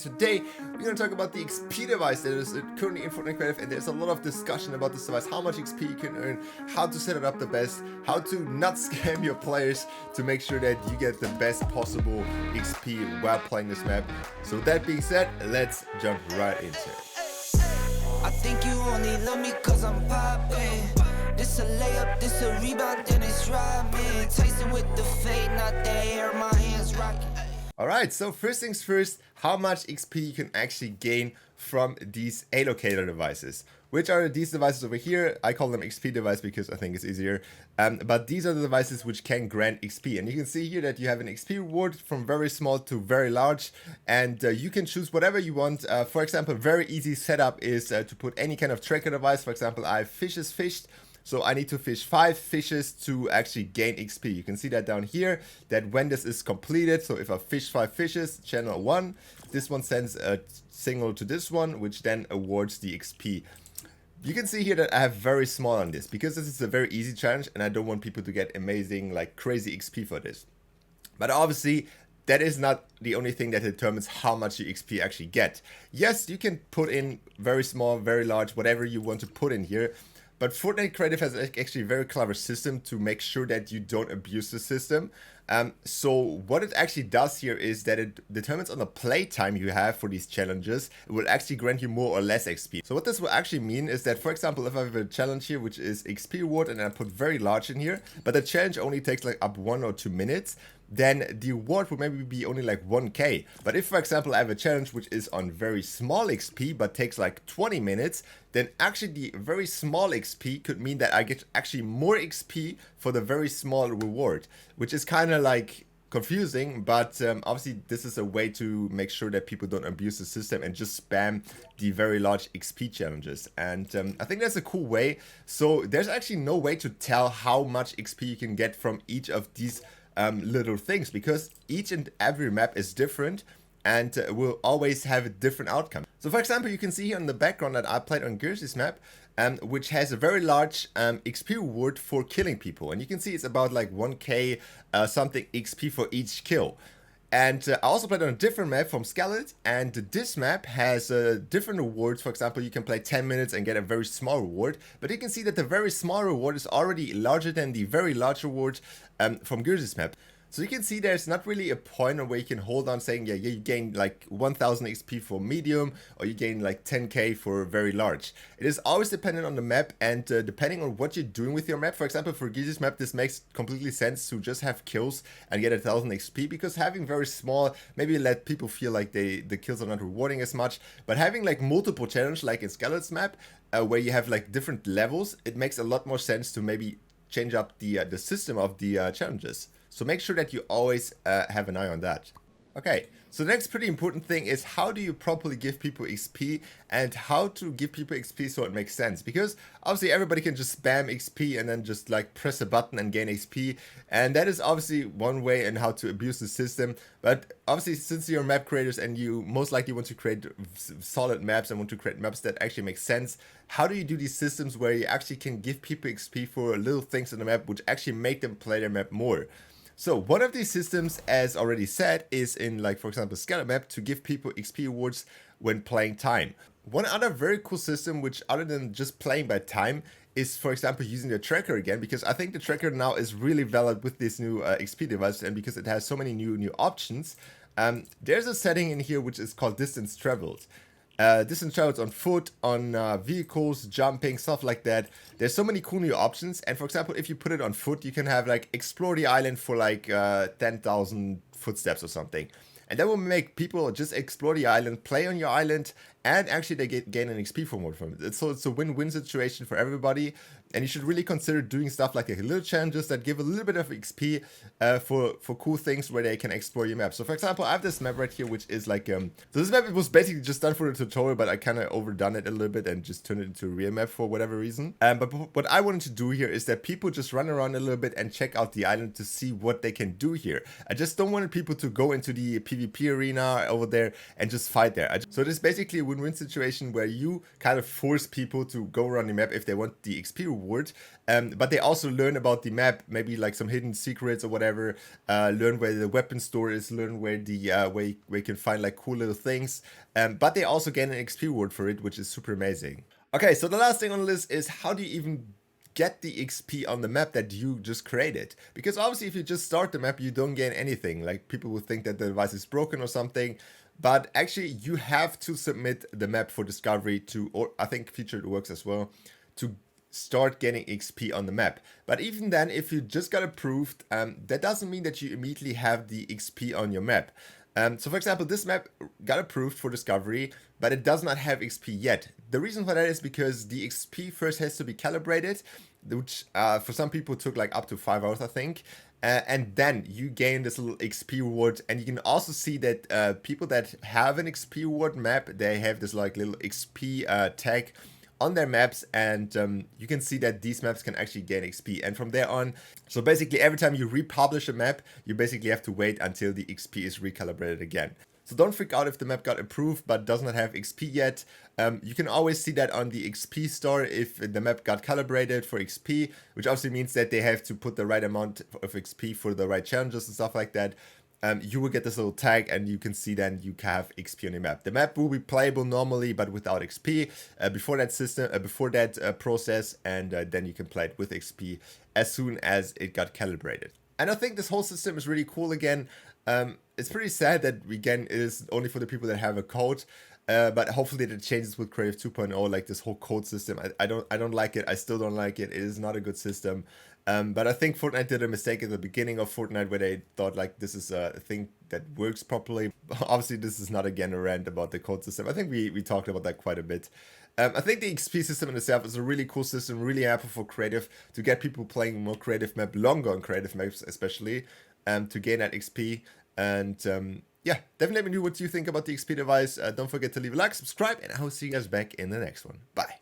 today we're going to talk about the XP device that is currently in Fortnite Creative, and there's a lot of discussion about this device, how much XP you can earn, how to set it up the best, how to not scam your players to make sure that you get the best possible XP while playing this map. So with that being said, let's jump right into it. I think you only love me cause I'm poppin'. This a layup, this a rebound, then it's robbing. Tyson with the fade, not the air, my hands rocking. Alright, so first things first, how much XP you can actually gain from these allocator devices. Which are these devices over here? I call them XP device because I think it's easier. But these are the devices which can grant XP. And you can see here that you have an XP reward from very small to very large. And you can choose whatever you want. For example, very easy setup is to put any kind of tracker device. For example, I have fishes fished. So I need to fish 5 fishes to actually gain XP. You can see that down here, that when this is completed, so if I fish 5 fishes, channel 1, this one sends a signal to this one, which then awards the XP. You can see here that I have very small on this, because this is a very easy challenge, and I don't want people to get amazing, like crazy XP for this. But obviously, that is not the only thing that determines how much you XP actually get. Yes, you can put in very small, very large, whatever you want to put in here. But Fortnite Creative has actually a very clever system to make sure that you don't abuse the system. So what it actually does here is that it determines on the play time you have for these challenges. It will actually grant you more or less XP. So what this will actually mean is that, for example, if I have a challenge here which is XP reward and I put very large in here, but the challenge only takes like up 1 or 2 minutes, then the reward will maybe be only like 1k. But if, for example, I have a challenge which is on very small XP but takes like 20 minutes, then actually the very small XP could mean that I get actually more XP for the very small reward, which is kind of like confusing, but obviously this is a way to make sure that people don't abuse the system and just spam the very large XP challenges. And I think that's a cool way. So there's actually no way to tell how much XP you can get from each of these little things, because each and every map is different and will always have a different outcome. So for example, you can see here on the background that I played on Gersi's map, which has a very large XP reward for killing people. And you can see it's about like 1k something XP for each kill. And I also played on a different map from Skelet, and this map has different rewards. For example, you can play 10 minutes and get a very small reward, but you can see that the very small reward is already larger than the very large reward from Gersi's map. So you can see there's not really a point where you can hold on saying, yeah, you gain like 1000 XP for medium, or you gain like 10k for very large. It is always dependent on the map and depending on what you're doing with your map. For example, for Gizi's map, this makes completely sense to just have kills and get 1000 XP, because having very small maybe let people feel like the kills are not rewarding as much. But having like multiple challenges like in Skelet's map, where you have like different levels, it makes a lot more sense to maybe change up the system of the challenges. So make sure that you always have an eye on that. Okay, so the next pretty important thing is how do you properly give people XP and how to give people XP so it makes sense. Because obviously everybody can just spam XP and then just like press a button and gain XP. And that is obviously one way in how to abuse the system. But obviously since you're map creators and you most likely want to create solid maps and want to create maps that actually make sense, how do you do these systems where you actually can give people XP for little things in the map which actually make them play their map more? So one of these systems, as already said, is in like, for example, Skelet map to give people XP rewards when playing time. One other very cool system, which other than just playing by time, is, for example, using the tracker again, because I think the tracker now is really valid with this new XP device, and because it has so many new options. There's a setting in here which is called distance traveled. Distance travels on foot, on vehicles, jumping, stuff like that. There's so many cool new options, and for example, if you put it on foot, you can have like explore the island for like 10,000 footsteps or something. And that will make people just explore the island, play on your island, and actually they gain an XP from it. So it's a win-win situation for everybody. And you should really consider doing stuff like little challenges that give a little bit of XP for cool things where they can explore your map. So for example, I have this map right here, which is like, so this map was basically just done for the tutorial, but I kind of overdone it a little bit and just turned it into a real map for whatever reason. But what I wanted to do here is that people just run around a little bit and check out the island to see what they can do here. I just don't want people to go into the PvP arena over there and just fight there. So it is basically a win-win situation where you kind of force people to go around the map if they want the XP reward reward. But they also learn about the map, maybe like some hidden secrets or whatever. Learn where the weapon store is, learn where the where you can find like cool little things. But they also gain an XP reward for it, which is super amazing. Okay, so the last thing on the list is how do you even get the XP on the map that you just created? Because obviously if you just start the map, you don't gain anything. Like people would think that the device is broken or something, but actually you have to submit the map for discovery to, or I think featured works as well, to start getting XP on the map. But even then, if you just got approved, that doesn't mean that you immediately have the XP on your map. So for example, this map got approved for discovery, but it does not have XP yet. The reason for that is because the XP first has to be calibrated, which for some people took like up to 5 hours, I think. And then you gain this little XP reward, and you can also see that people that have an XP reward map, they have this like little XP tag on their maps, and you can see that these maps can actually gain XP. And from there on, so basically every time you republish a map, you basically have to wait until the XP is recalibrated again. So don't freak out if the map got approved but does not have XP yet. You can always see that on the XP store if the map got calibrated for XP, which obviously means that they have to put the right amount of XP for the right challenges and stuff like that. You will get this little tag, and you can see then you have XP on your map. The map will be playable normally, but without XP before that system, before that process, and then you can play it with XP as soon as it got calibrated. And I think this whole system is really cool. Again, it's pretty sad that again it is only for the people that have a code. But hopefully that changes with Creative 2.0, like this whole code system. I don't like it. I still don't like it. It is not a good system. But I think Fortnite did a mistake at the beginning of Fortnite where they thought like this is a thing that works properly. Obviously, this is not again a rant about the code system. I think we talked about that quite a bit. I think the XP system in itself is a really cool system, really helpful for creative to get people playing more creative map, longer on creative maps especially, to gain that XP. And yeah, definitely let me know what you think about the XP device. Don't forget to leave a like, subscribe, and I will see you guys back in the next one. Bye.